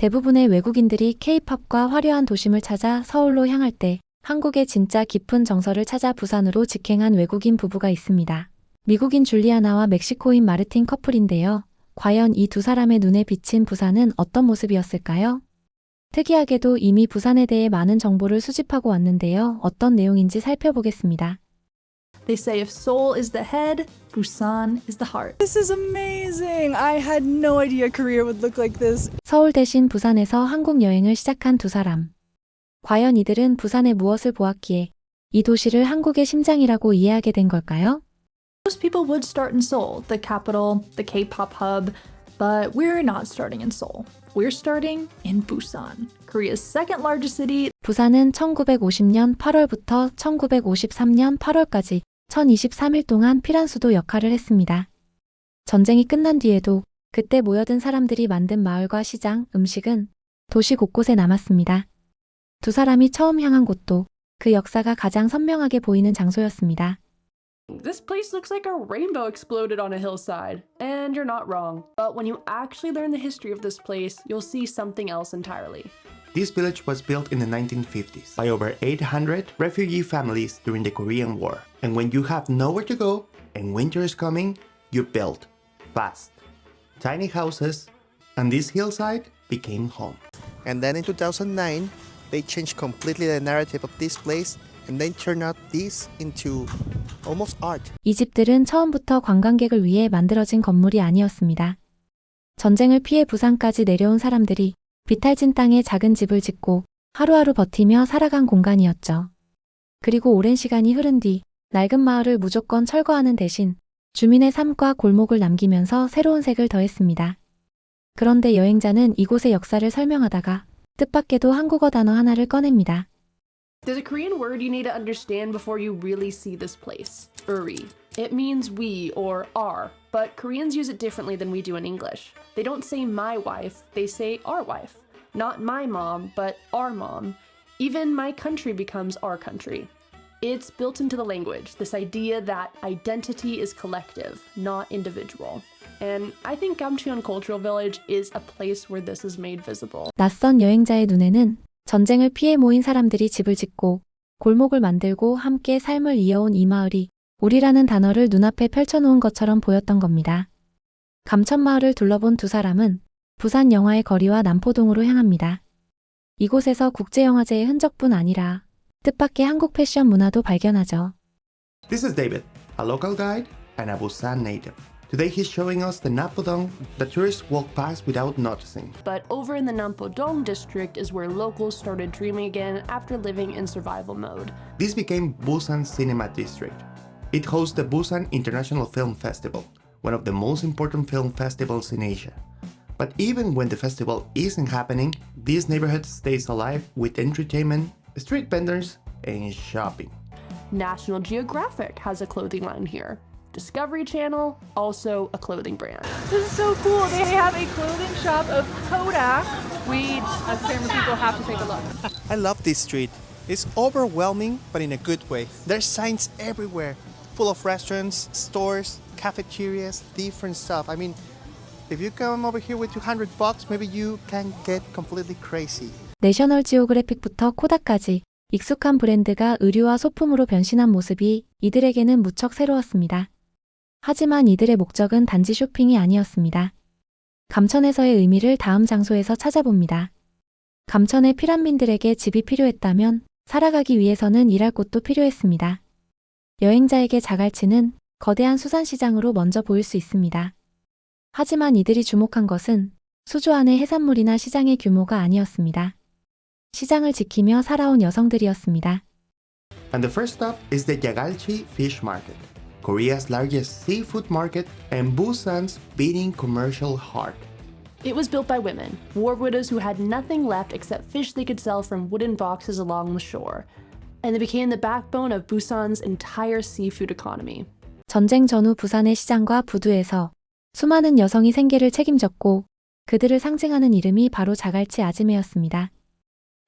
대부분의 외국인들이 K-팝과 화려한 도심을 찾아 서울로 향할 때 한국의 진짜 깊은 정서를 찾아 부산으로 직행한 외국인 부부가 있습니다. 미국인 줄리아나와 멕시코인 마르틴 커플인데요. 과연 이 두 사람의 눈에 비친 부산은 어떤 모습이었을까요? 특이하게도 이미 부산에 대해 많은 정보를 수집하고 왔는데요. 어떤 내용인지 살펴보겠습니다. They say if Seoul is the head, Busan is the heart. This is amazing! I had no idea Korea would look like this. 서울 대신 부산에서 한국 여행을 시작한 두 사람. 과연 이들은 부산에 무엇을 보았기에 이 도시를 한국의 심장이라고 이해하게 된 걸까요? Most people would start in Seoul, the capital, the K-pop hub, but we're not starting in Seoul. We're starting in Busan, Korea's second largest city. 부산은 1950년 8월부터 1953년 8월까지 1023일 동안 피란수도 역할을 했습니다. 전쟁이 끝난 뒤에도 그때 모여든 사람들이 만든 마을과 시장, 음식은 도시 곳곳에 남았습니다. 두 사람이 처음 향한 곳도 그 역사가 가장 선명하게 보이는 장소였습니다. This place looks like a rainbow exploded on a hillside, and you're not wrong. But when you actually learn the history of this place, you'll see something else entirely. This village was built in the 1950s by over 800 refugee families during the Korean War. And when you have nowhere to go and winter is coming, you build fast, tiny houses, and this hillside became home. And then in 2009, they changed completely the narrative of this place and then turned out this into almost art. 이 집들은 처음부터 관광객을 위해 만들어진 건물이 아니었습니다. 전쟁을 피해 부산까지 내려온 사람들이 비탈진 땅에 작은 집을 짓고 하루하루 버티며 살아간 공간이었죠. 그리고 오랜 시간이 흐른 뒤 낡은 마을을 무조건 철거하는 대신 주민의 삶과 골목을 남기면서 새로운 색을 더했습니다. 그런데 여행자는 이곳의 역사를 설명하다가 뜻밖에도 한국어 단어 하나를 꺼냅니다. There's a Korean word you need to understand before you really see this place. Uri. It means we or our, but Koreans use it differently than we do in English. They don't say my wife, they say our wife. Not my mom, but our mom. Even my country becomes our country. It's built into the language, this idea that identity is collective, not individual. And I think Gamcheon Cultural Village is a place where this is made visible. 낯선 여행자의 눈에는 전쟁을 피해 모인 사람들이 집을 짓고 골목을 만들고 함께 삶을 이어온 이 마을이 우리라는 단어를 눈앞에 펼쳐놓은 것처럼 보였던 겁니다. 감천마을을 둘러본 두 사람은 부산 영화의 거리와 남포동으로 향합니다. 이곳에서 국제영화제의 흔적뿐 아니라 뜻밖의 한국 패션 문화도 발견하죠. This is David, a local guide and a Busan native. Today he's showing us the Napodong that tourists walk past without noticing. But over in the Nampodong district is where locals started dreaming again after living in survival mode. This became Busan Cinema District. It hosts the Busan International Film Festival, one of the most important film festivals in Asia. But even when the festival isn't happening, this neighborhood stays alive with entertainment, street vendors, and shopping. National Geographic has a clothing line here. Discovery Channel, also a clothing brand. This is so cool. They have a clothing shop of Kodak. We, as camera people, have to take a look. I love this street. It's overwhelming, but in a good way. There's signs everywhere, full of restaurants, stores, cafeterias, different stuff. I mean, if you come over here with $200, maybe you can get completely crazy. 내셔널 지오그래픽부터 코다까지 익숙한 브랜드가 의류와 소품으로 변신한 모습이 이들에게는 무척 새로웠습니다. 하지만 이들의 목적은 단지 쇼핑이 아니었습니다. 감천에서의 의미를 다음 장소에서 찾아봅니다. 감천의 피란민들에게 집이 필요했다면 살아가기 위해서는 일할 곳도 필요했습니다. 여행자에게 자갈치는 거대한 수산시장으로 먼저 보일 수 있습니다. 하지만 이들이 주목한 것은 수조 안의 해산물이나 시장의 규모가 아니었습니다. 시장을 지키며 살아온 여성들이었습니다. And the first stop is the Yagalchi Fish Market, Korea's largest seafood market and Busan's beating commercial heart. It was built by women, war widows who had nothing left except fish they could sell from wooden boxes along the shore. And they became the backbone of Busan's entire seafood economy. 전쟁 전후 부산의 시장과 부두에서 수많은 여성이 생계를 책임졌고 그들을 상징하는 이름이 바로 자갈치 아지매였습니다.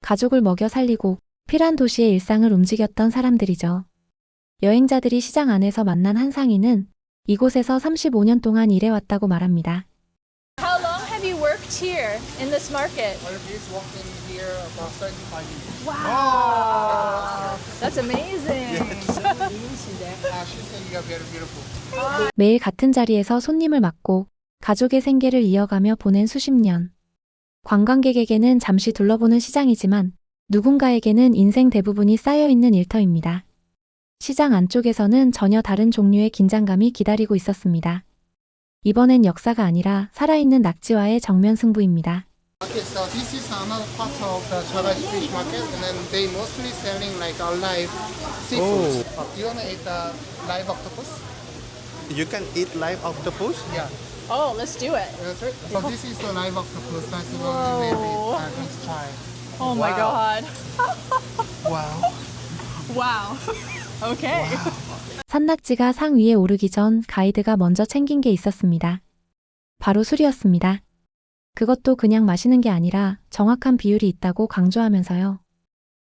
가족을 먹여 살리고 피란 도시의 일상을 움직였던 사람들이죠. 여행자들이 시장 안에서 만난 한 상인은 이곳에서 35년 동안 일해왔다고 말합니다. How long have you worked here in this market? Please walk in here about 35 minutes. Wow. That's amazing. She said you are very beautiful. 매일 같은 자리에서 손님을 맡고 가족의 생계를 이어가며 보낸 수십 년. 관광객에게는 잠시 둘러보는 시장이지만 누군가에게는 인생 대부분이 쌓여있는 일터입니다. 시장 안쪽에서는 전혀 다른 종류의 긴장감이 기다리고 있었습니다. 이번엔 역사가 아니라 살아있는 낙지와의 정면 승부입니다. Okay, so this is another part of the Chagai fish market, and then they mostly selling like live seafood. Do you want to eat the live octopus? You can eat live octopus? Yeah. Oh, let's do it. That's right. So this is the live octopus. That's the one we will eat. Let's try. Oh my god. Wow. Wow. Okay. 산낙지가 상 위에 오르기 전 가이드가 먼저 챙긴 게 있었습니다. 바로 술이었습니다. 그것도 그냥 마시는 게 아니라 정확한 비율이 있다고 강조하면서요.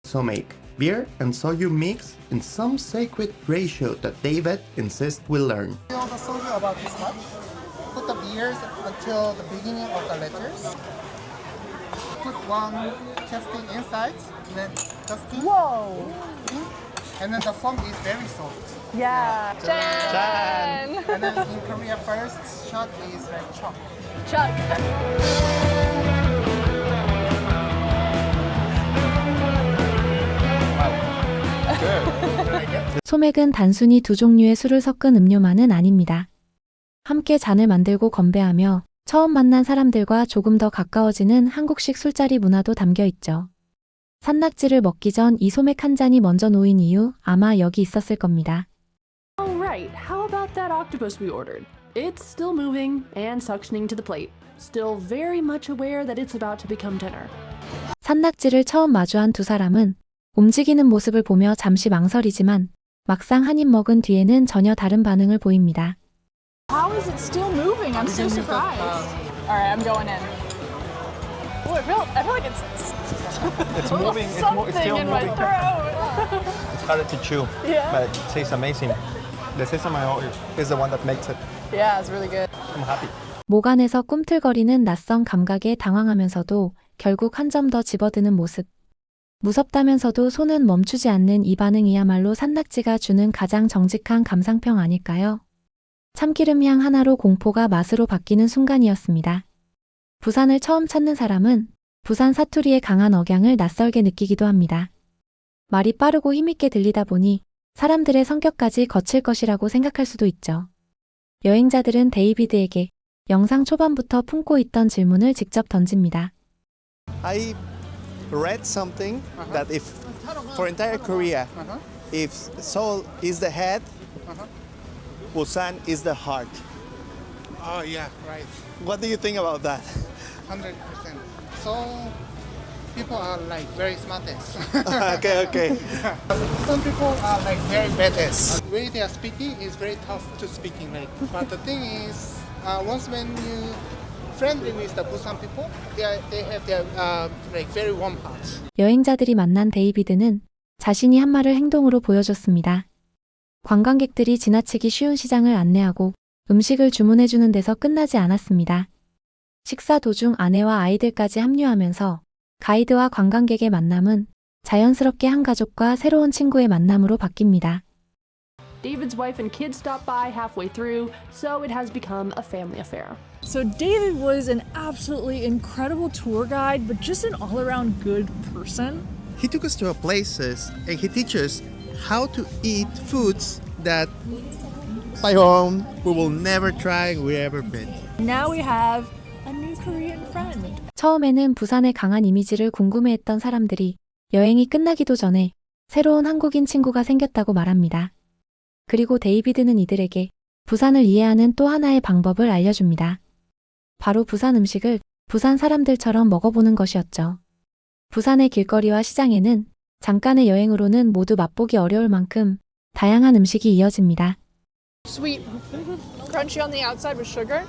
So make beer and soju mix in some sacred ratio that David insists we learn. You know the soju about this much? Put the beers until the beginning of the letters. Put one casting inside, and then casting. Whoa. And then the foam is very soft. Yeah. Jan. And then in Korea, first shot is like chop. Chuck. 소맥은 단순히 두 종류의 술을 섞은 음료만은 아닙니다. 함께 잔을 만들고 건배하며 처음 만난 사람들과 조금 더 가까워지는 한국식 술자리 문화도 담겨 있죠. 산낙지를 먹기 전 이 소맥 한 잔이 먼저 놓인 이유 아마 여기 있었을 겁니다. Alright, how about that octopus we ordered? It's still moving and suctioning to the plate. Still very much aware that it's about to become dinner. 산낙지를 처음 마주한 두 사람은 움직이는 모습을 보며 잠시 망설이지만 막상 한 입 먹은 뒤에는 전혀 다른 반응을 보입니다. How is it still moving? I'm so surprised. All right, I'm going in. Oh, I feel like it's It's moving. something in my throat. It's harder to chew, Yeah. but it tastes amazing. The sesame oil is the one that makes it. Yeah, it's really good. I'm happy. 목 안에서 꿈틀거리는 낯선 감각에 당황하면서도 결국 한 점 더 집어드는 모습. 무섭다면서도 손은 멈추지 않는 이 반응이야말로 산낙지가 주는 가장 정직한 감상평 아닐까요? 참기름 향 하나로 공포가 맛으로 바뀌는 순간이었습니다. 부산을 처음 찾는 사람은 부산 사투리의 강한 억양을 낯설게 느끼기도 합니다. 말이 빠르고 힘있게 들리다 보니 사람들의 성격까지 거칠 것이라고 생각할 수도 있죠. 여행자들은 데이비드에게 영상 초반부터 품고 있던 질문을 직접 던집니다. I read something that if for entire Korea, if Seoul is the head, Busan is the heart. Oh yeah, right. What do you think about that? 100%. So people are like very smartest. Okay. Some people are like very badass. The way they are speaking is very tough to speaking. Like, but the thing is, once when you friendly with the Busan people, they have their like very warm hearts. 여행자들이 만난 데이비드는 자신이 한 말을 행동으로 보여줬습니다. 관광객들이 지나치기 쉬운 시장을 안내하고 음식을 주문해주는 데서 끝나지 않았습니다. 식사 도중 아내와 아이들까지 합류하면서 가이드와 관광객의 만남은 자연스럽게 한 가족과 새로운 친구의 만남으로 바뀝니다. David's wife and kids stop by halfway through, so it has become a family affair. So David was an absolutely incredible tour guide, but just an all-around good person. He took us to places and he teaches how to eat foods that by home we will never try, we ever been. Now we have a new Korean friend. 처음에는 부산의 강한 이미지를 궁금해했던 사람들이 여행이 끝나기도 전에 새로운 한국인 친구가 생겼다고 말합니다. 그리고 데이비드는 이들에게 부산을 이해하는 또 하나의 방법을 알려줍니다. 바로 부산 음식을 부산 사람들처럼 먹어보는 것이었죠. 부산의 길거리와 시장에는 잠깐의 여행으로는 모두 맛보기 어려울 만큼 다양한 음식이 이어집니다. Sweet, crunchy on the outside with sugar,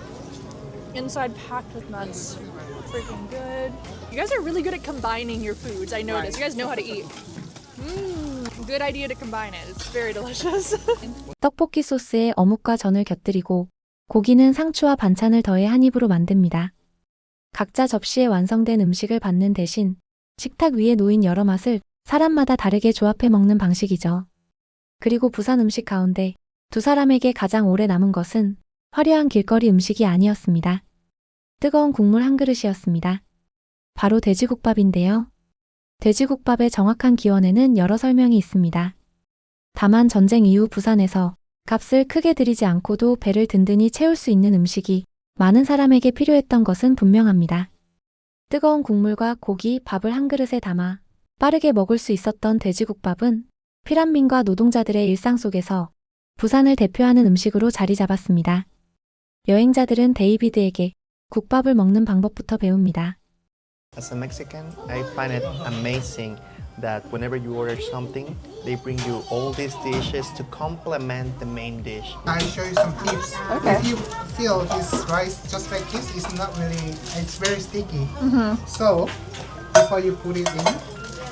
inside packed with nuts. Freaking good. You guys are really good at combining your foods. I noticed. You guys know how to eat. Good idea to combine it. It's very delicious. 떡볶이 소스에 어묵과 전을 곁들이고 고기는 상추와 반찬을 더해 한 입으로 만듭니다. 각자 접시에 완성된 음식을 받는 대신 식탁 위에 놓인 여러 맛을 사람마다 다르게 조합해 먹는 방식이죠. 그리고 부산 음식 가운데 두 사람에게 가장 오래 남은 것은 화려한 길거리 음식이 아니었습니다. 뜨거운 국물 한 그릇이었습니다. 바로 돼지국밥인데요. 돼지국밥의 정확한 기원에는 여러 설명이 있습니다. 다만 전쟁 이후 부산에서 값을 크게 들이지 않고도 배를 든든히 채울 수 있는 음식이 많은 사람에게 필요했던 것은 분명합니다. 뜨거운 국물과 고기, 밥을 한 그릇에 담아 빠르게 먹을 수 있었던 돼지국밥은 피란민과 노동자들의 일상 속에서 부산을 대표하는 음식으로 자리 잡았습니다. 여행자들은 데이비드에게 국밥을 먹는 방법부터 배웁니다. As a Mexican, I find it amazing that whenever you order something, they bring you all these dishes to complement the main dish. I'll show you some tips. Okay. If you feel this rice just like this, it's not really, it's very sticky. So, before you put it in,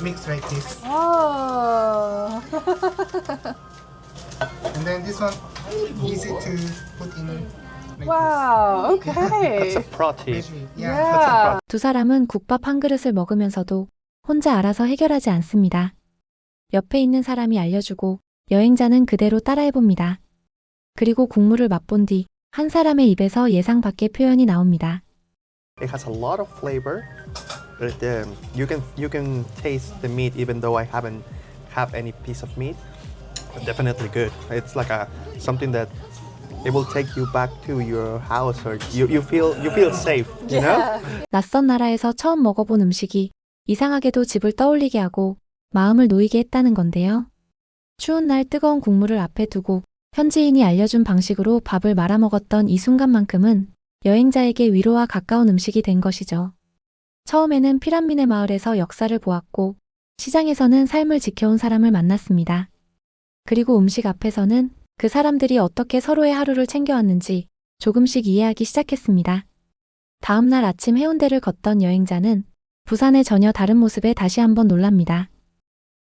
mix like this. Oh. And then this one, easy to put in like Wow. That's Okay. a pro tip. this. Yeah. 두 사람은 국밥 한 그릇을 먹으면서도 혼자 알아서 해결하지 않습니다. 옆에 있는 사람이 알려주고 여행자는 그대로 따라해봅니다. 그리고 국물을 맛본 뒤 한 사람의 입에서 예상 밖의 표현이 나옵니다. It has a lot of flavor, but you can taste the meat even though I haven't had any piece of meat. Definitely good. It's like something that it will take you back to your house, or you feel safe. You know? 낯선 나라에서 처음 먹어본 음식이 이상하게도 집을 떠올리게 하고 마음을 놓이게 했다는 건데요. 추운 날 뜨거운 국물을 앞에 두고 현지인이 알려준 방식으로 밥을 말아 먹었던 이 순간만큼은 여행자에게 위로와 가까운 음식이 된 것이죠. 처음에는 피란민의 마을에서 역사를 보았고 시장에서는 삶을 지켜온 사람을 만났습니다. 그리고 음식 앞에서는 그 사람들이 어떻게 서로의 하루를 챙겨왔는지 조금씩 이해하기 시작했습니다. 다음 날 아침 해운대를 걷던 여행자는 부산의 전혀 다른 모습에 다시 한번 놀랍니다.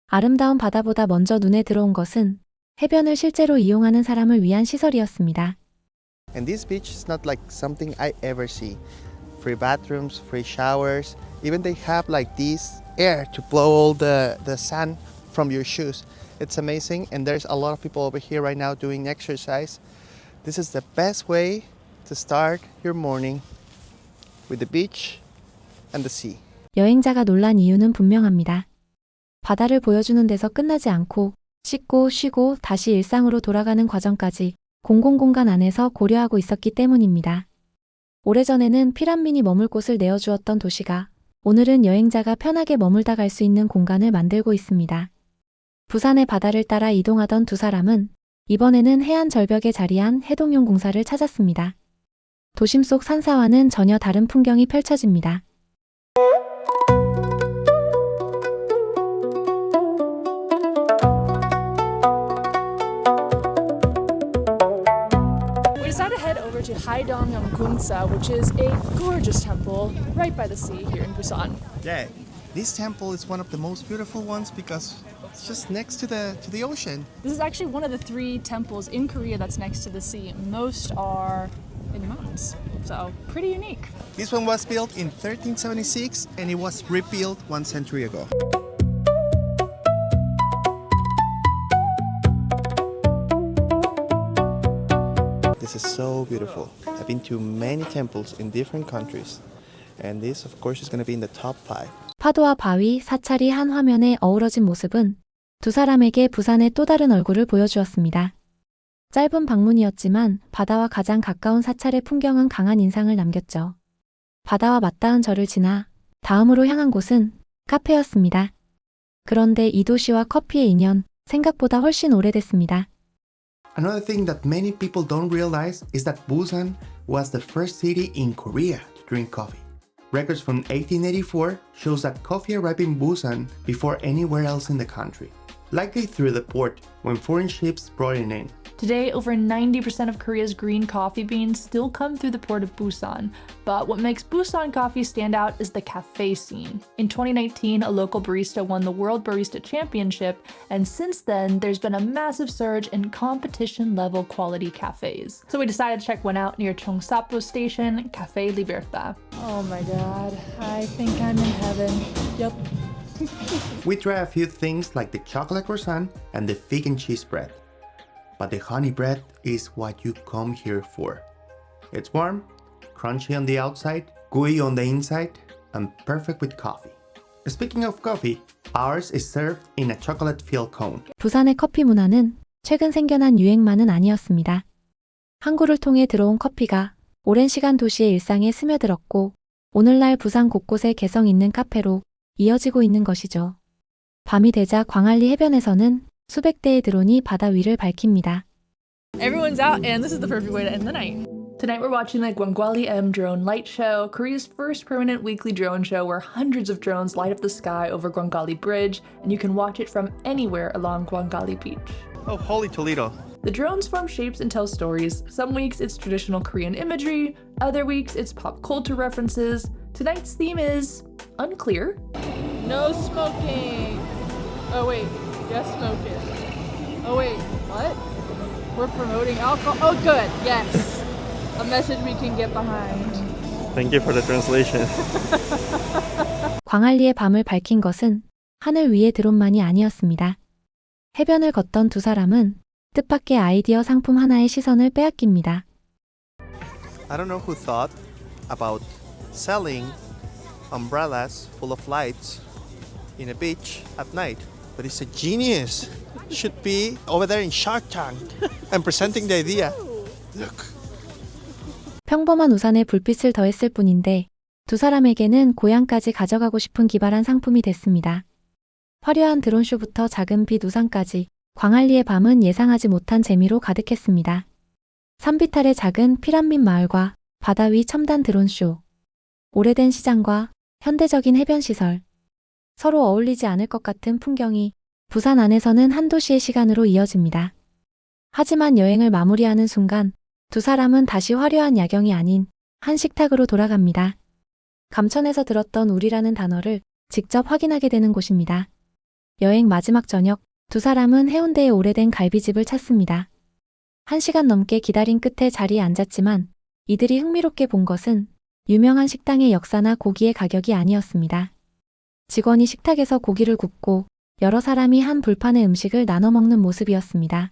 아름다운 바다보다 먼저 눈에 들어온 것은 해변을 실제로 이용하는 사람을 위한 시설이었습니다. And this beach is not like something I ever see. Free bathrooms, free showers. Even they have like this air to blow all the sand from your shoes. It's amazing, and there's a lot of people over here right now doing exercise. This is the best way to start your morning with the beach and the sea. 여행자가 놀란 이유는 분명합니다. 바다를 보여주는 데서 끝나지 않고 씻고 쉬고 다시 일상으로 돌아가는 과정까지 공공공간 안에서 고려하고 있었기 때문입니다. 오래전에는 피란민이 머물 곳을 내어주었던 도시가 오늘은 여행자가 편하게 머물다 갈 수 있는 공간을 만들고 있습니다. 부산의 바다를 따라 이동하던 두 사람은 이번에는 해안 절벽에 자리한 해동용 공사를 찾았습니다. 도심 속 산사와는 전혀 다른 풍경이 펼쳐집니다. We decided to head over to Haidongyang Gunsa, which is a gorgeous temple right by the sea here in Busan. Yeah, this temple is one of the most beautiful ones because it's just next to the ocean. This is actually one of the 3 temples in Korea that's next to the sea. Most are in the mountains, so pretty unique. This one was built in 1376 and it was rebuilt 1 century ago. This is so beautiful. I've been to many temples in different countries, and this, of course, is going to be in the top 5. 파도와 바위, 사찰이 한 화면에 어우러진 모습은 두 사람에게 부산의 또 다른 얼굴을 보여주었습니다. 짧은 방문이었지만 바다와 가장 가까운 사찰의 풍경은 강한 인상을 남겼죠. 바다와 맞닿은 절을 지나 다음으로 향한 곳은 카페였습니다. 그런데 이 도시와 커피의 인연, 생각보다 훨씬 오래됐습니다. Another thing that many people don't realize is that Busan was the first city in Korea to drink coffee. Records from 1884 shows that coffee arrived in Busan before anywhere else in the country. likely through the port when foreign ships brought it in. Today, over 90% of Korea's green coffee beans still come through the port of Busan. But what makes Busan coffee stand out is the cafe scene. In 2019, a local barista won the World Barista Championship, and since then, there's been a massive surge in competition-level quality cafes. So we decided to check one out near Cheongsapo Station, Cafe Libertad. Oh my god, I think I'm in heaven. Yep. We try a few things like the chocolate croissant and the fig and cheese bread. But the honey bread is what you come here for. It's warm, crunchy on the outside, gooey on the inside, and perfect with coffee. Speaking of coffee, ours is served in a chocolate-filled cone. 부산의 커피 문화는 최근 생겨난 유행만은 아니었습니다. 항구를 통해 들어온 커피가 오랜 시간 도시의 일상에 스며들었고 오늘날 부산 곳곳에 개성 있는 카페로 이어지고 있는 것이죠. 밤이 되자 광안리 해변에서는 수백 대의 드론이 바다 위를 밝힙니다. Everyone's out, and this is the perfect way to end the night. Tonight we're watching the Gwangwali M Drone Light Show, Korea's first permanent weekly drone show where hundreds of drones light up the sky over Gwangali Bridge, and you can watch it from anywhere along Gwangali Beach. Oh, holy Toledo. The drones form shapes and tell stories. Some weeks it's traditional Korean imagery, other weeks it's pop culture references. Tonight's theme is unclear. No smoking. Oh wait, yes smoking. Oh wait, what? We're promoting alcohol. Oh good, yes. A message we can get behind. Thank you for the translation. 광안리의 밤을 밝힌 것은 하늘 위의 드론만이 아니었습니다. 해변을 걷던 두 사람은 뜻밖의 아이디어 상품 하나의 시선을 빼앗깁니다. I don't know who thought about selling umbrellas full of lights in a beach at night, but it's a genius. Should be over there in Shark Tank and presenting the idea. Look. 평범한 우산에 불빛을 더했을 뿐인데 두 사람에게는 고향까지 가져가고 싶은 기발한 상품이 됐습니다. 화려한 드론쇼부터 작은 빛 우산까지 광안리의 밤은 예상하지 못한 재미로 가득했습니다. 산비탈의 작은 피란민 마을과 바다 위 첨단 드론쇼, 오래된 시장과 현대적인 해변시설, 서로 어울리지 않을 것 같은 풍경이 부산 안에서는 한 도시의 시간으로 이어집니다. 하지만 여행을 마무리하는 순간 두 사람은 다시 화려한 야경이 아닌 한 식탁으로 돌아갑니다. 감천에서 들었던 우리라는 단어를 직접 확인하게 되는 곳입니다. 여행 마지막 저녁, 두 사람은 해운대의 오래된 갈비집을 찾습니다. 1시간 넘게 기다린 끝에 자리에 앉았지만 이들이 흥미롭게 본 것은 유명한 식당의 역사나 고기의 가격이 아니었습니다. 직원이 식탁에서 고기를 굽고 여러 사람이 한 불판의 음식을 나눠 먹는 모습이었습니다.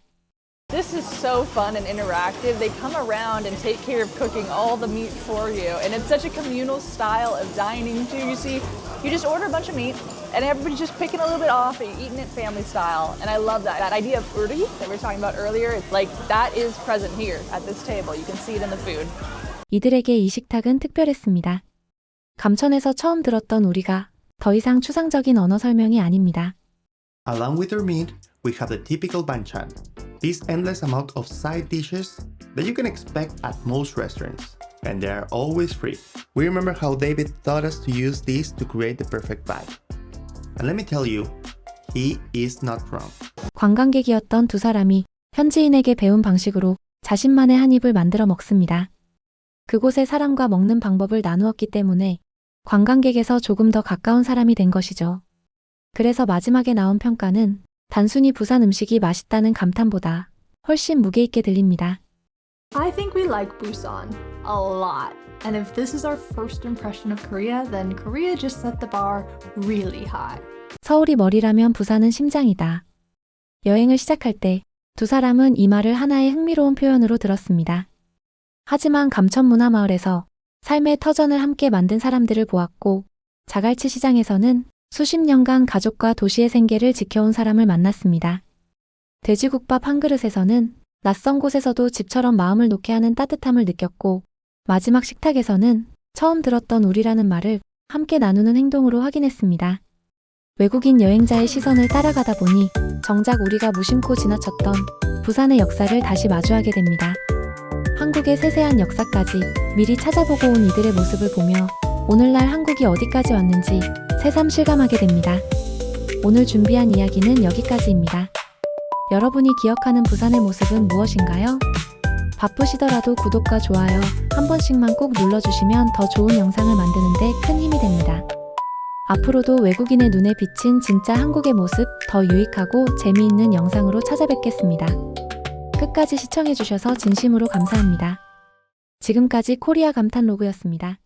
This is so fun and interactive. They come around and take care of cooking all the meat for you. And it's such a communal style of dining too. You see, you just order a bunch of meat and everybody's just picking a little bit off and you're eating it family style. And I love that. That idea of uri that we were talking about earlier, it's like that is present here at this table. You can see it in the food. 이들에게 이 식탁은 특별했습니다. 감천에서 처음 들었던 우리가 더 이상 추상적인 언어 설명이 아닙니다. Along with their meat, we have the typical banchan, this endless amount of side dishes that you can expect at most restaurants, and they are always free. We remember how David taught us to use these to create the perfect vibe. And let me tell you, he is not wrong. 관광객이었던 두 사람이 현지인에게 배운 방식으로 자신만의 한 입을 만들어 먹습니다. 그곳의 사람과 먹는 방법을 나누었기 때문에 관광객에서 조금 더 가까운 사람이 된 것이죠. 그래서 마지막에 나온 평가는 단순히 부산 음식이 맛있다는 감탄보다 훨씬 무게 있게 들립니다. I think we like Busan a lot. And if this is our first impression of Korea, then Korea just set the bar really high. 서울이 머리라면 부산은 심장이다. 여행을 시작할 때 두 사람은 이 말을 하나의 흥미로운 표현으로 들었습니다. 하지만 감천문화마을에서 삶의 터전을 함께 만든 사람들을 보았고 자갈치 시장에서는 수십 년간 가족과 도시의 생계를 지켜온 사람을 만났습니다. 돼지국밥 한 그릇에서는 낯선 곳에서도 집처럼 마음을 놓게 하는 따뜻함을 느꼈고 마지막 식탁에서는 처음 들었던 우리라는 말을 함께 나누는 행동으로 확인했습니다. 외국인 여행자의 시선을 따라가다 보니 정작 우리가 무심코 지나쳤던 부산의 역사를 다시 마주하게 됩니다. 한국의 세세한 역사까지 미리 찾아보고 온 이들의 모습을 보며 오늘날 한국이 어디까지 왔는지 새삼 실감하게 됩니다. 오늘 준비한 이야기는 여기까지입니다. 여러분이 기억하는 부산의 모습은 무엇인가요? 바쁘시더라도 구독과 좋아요 한 번씩만 꼭 눌러주시면 더 좋은 영상을 만드는 데 큰 힘이 됩니다. 앞으로도 외국인의 눈에 비친 진짜 한국의 모습 더 유익하고 재미있는 영상으로 찾아뵙겠습니다. 끝까지 시청해주셔서 진심으로 감사합니다. 지금까지 코리아 감탄 로그였습니다.